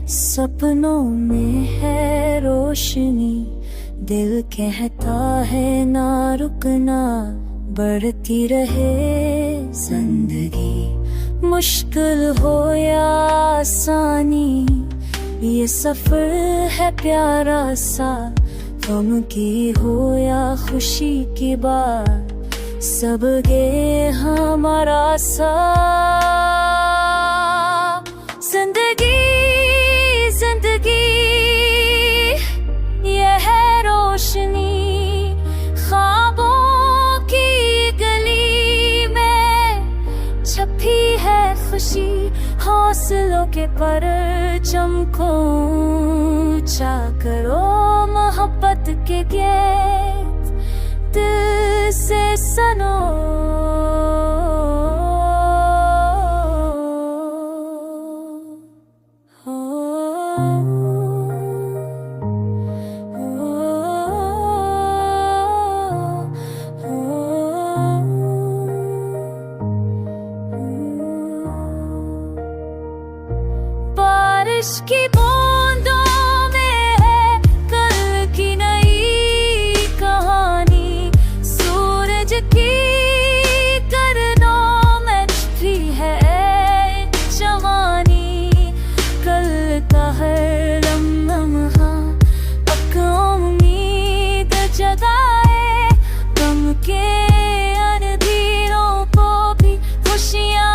सपनों में है रोशनी, दिल कहता है ना रुकना, बढ़ती रहे जिंदगी। मुश्किल हो या आसानी, ये सफर है प्यारा सा। गम की हो या खुशी की बात, सबके हमारा सा। जिंदगी जिंदगी ये है रोशनी, ख्वाबों की गली में छपी है खुशी। हौसलों के परचम को ऊंचा करो, मोहब्बत के गीत दिल से सुनो। बारिश की बूंदों में है कल की नई कहानी, सूरज की किरणों में छुपी है जवानी। कल का हर लम्हा पक उम्मीद जगाए, गम के अंधेरों को भी खुशियाँ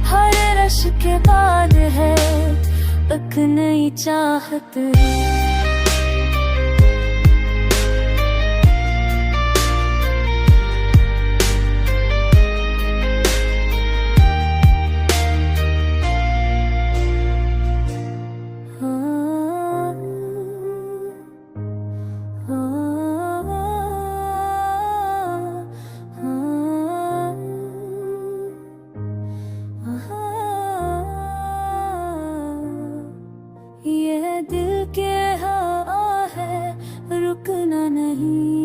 हर रश के बाद है एक नई चाहत। दिल के हाँ है रुकना नहीं।